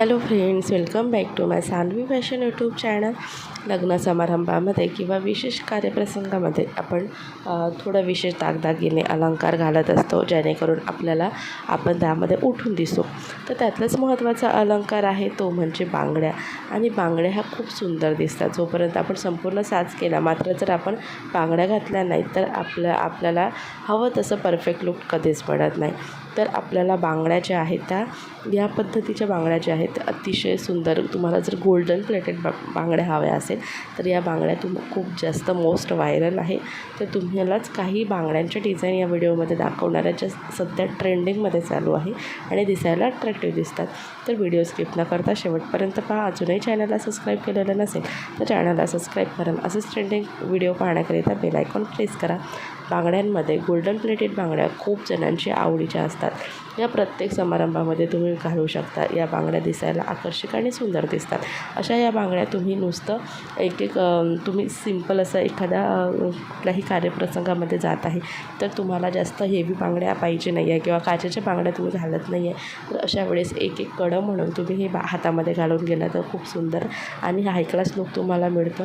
Hello friends, welcome back to my Sanvi fashion YouTube channel. लग्न समारंभामध्ये किंवा विशेष कार्यप्रसंगामध्ये आपण थोडं विशेष दागदागिने अलंकार घालत असतो, जेणेकरून आपण त्यामध्ये उठून दिसतो. तर त्यातलाच महत्त्वाचा अलंकार आहे तो म्हणजे बांगड्या. आणि बांगड्या ह्या खूप सुंदर दिसतात जोपर्यंत आपण संपूर्ण साज केला. मात्र जर आपण बांगड्या घातल्या नाही तर आपल्याला हवं तसं परफेक्ट लुक कधीच पडत नाही. तर आपल्याला बांगड्या ज्या आहेत त्या या पद्धतीच्या बांगड्या ज्या आहेत अतिशय सुंदर, तुम्हाला जर गोल्डन प्लेटेड बांगड्या हव्या असेल तर या बांगड्या खूप जास्त मोस्ट व्हायरल आहे. तर तुम्हालाच काही बांगड्यांच्या डिझाईन या व्हिडिओमध्ये दाखवणाऱ्या ज्या सध्या ट्रेंडिंगमध्ये चालू आहे आणि दिसायला अट्रॅक्टिव्ह दिसतात. तर व्हिडिओ स्किप न करता शेवटपर्यंत पहा. अजूनही चॅनलला सबस्क्राईब केलेलं नसेल तर चॅनलला सबस्क्राईब करा. असेच ट्रेंडिंग व्हिडिओ पाहण्याकरिता बेल आयकॉन प्रेस करा. बांगड्यांमध्ये गोल्डन प्लेटेड बांगड्या खूप जणांची आवडीच्या असतात. या प्रत्येक समारंभामध्ये तुम्ही घालू शकता. या बांगड्या दिसायला आकर्षक आणि सुंदर दिसतात. अशा या बांगड्या तुम्ही नुसतं तुम्ही सिंपल असं एखाद्या कुठल्याही कार्यप्रसंगामध्ये जात आहे तर तुम्हाला जास्त हेवी बांगड्या पाहिजे नाही आहे किंवा काचेच्या बांगड्या तुम्ही घालत नाही आहे तर अशा वेळेस एक कडं म्हणून तुम्ही हे हातामध्ये घालून गेला तर खूप सुंदर आणि हाय क्लास लुक तुम्हाला मिळतं.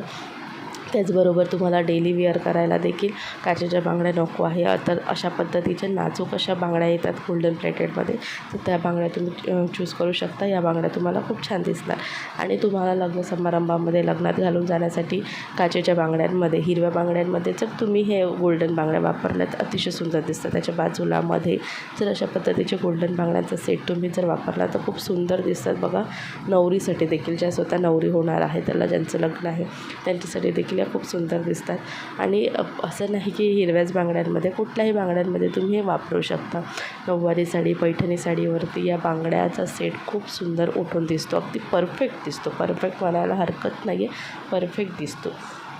त्याचबरोबर तुम्हाला डेली वेअर करायला देखील काचेच्या बांगड्या नको आहे तर अशा पद्धतीच्या नाजूक अशा बांगड्या येतात गोल्डन प्लेटेडमध्ये. तर त्या बांगड्या तुम्ही चूज करू शकता. या बांगड्या तुम्हाला खूप छान दिसणार. आणि तुम्हाला लग्न समारंभामध्ये लग्नात घालून जाण्यासाठी काचेच्या बांगड्यांमध्ये हिरव्या बांगड्यांमध्ये जर तुम्ही हे गोल्डन बांगड्या वापरल्यात अतिशय सुंदर दिसतात. त्याच्या बाजूला मध्ये जर अशा पद्धतीचे गोल्डन बांगड्यांचा सेट तुम्ही जर वापरला तर खूप सुंदर दिसतात. बघा, नवरीसाठी देखील, ज्या स्वतः नवरी होणार आहे त्याला ज्यांचं लग्न आहे त्यांच्यासाठी देखील खूप सुंदर दिसतात. आणि असं नाही की हिरव्याच बांगड्यांमध्ये, कुठल्याही बांगड्यांमध्ये तुम्ही हे वापरू शकता. नऊवारी साडी, पैठणी साडीवरती या बांगड्याचा सेट खूप सुंदर उठून दिसतो. अगदी परफेक्ट दिसतो. परफेक्ट म्हणायला हरकत नाही आहे, परफेक्ट दिसतो.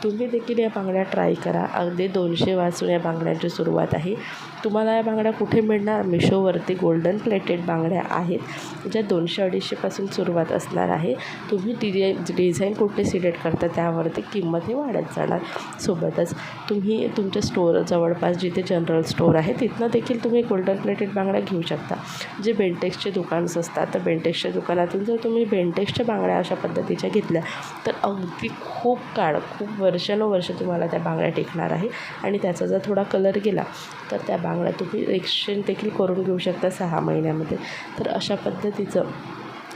तुम्ही देखील या बांगड्या ट्राय करा. अगदी 200 वाजून या बांगड्यांची सुरुवात आहे. तुम्हाला या बांगड्या कुठे मिळणार? मिशोवरती गोल्डन प्लेटेड बांगड्या आहेत ज्या 200-250पासून सुरुवात असणार आहे. तुम्ही डिझाईन कुठले सिलेक्ट करता त्यावरती किंमतही वाढत जाणार. सोबतच तुम्ही तुमच्या स्टोर जवळपास जिथे जनरल स्टोर आहे तिथनं देखील तुम्ही गोल्डन प्लेटेड बांगड्या घेऊ शकता. जे बेंटेक्सचे दुकान्स असतात तर बेंटेक्सच्या दुकानातून जर तुम्ही बेंटेक्सच्या बांगड्या अशा पद्धतीच्या घेतल्या तर अगदी खूप वर्षानुवर्ष तुम्हाला त्या बांगड्या टिकणार आहे. आणि त्याचा जर थोडा कलर गेला तर त्या बांगड्या तुम्ही एक्सचेंज देखील करून घेऊ शकता 6 महिन्यामध्ये. तर अशा पद्धतीचं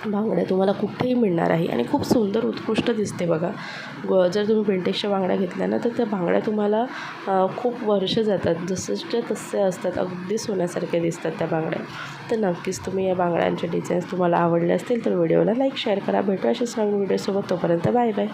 बांगड्या तुम्हाला कुठेही मिळणार आहे आणि खूप सुंदर उत्कृष्ट दिसते. बघा, जर तुम्ही बेंटेक्सच्या बांगड्या घेतल्या ना तर त्या बांगड्या तुम्हाला खूप वर्ष जातात. जसंच्या तसे असतात, अगदी सोन्यासारखे दिसतात त्या बांगड्या. तर नक्कीच तुम्ही या बांगड्यांचे डिझाईन्स तुम्हाला आवडले असतील तर व्हिडिओला लाईक शेअर करा. भेटू अशाच नवीन व्हिडिओसोबत. तोपर्यंत बाय बाय.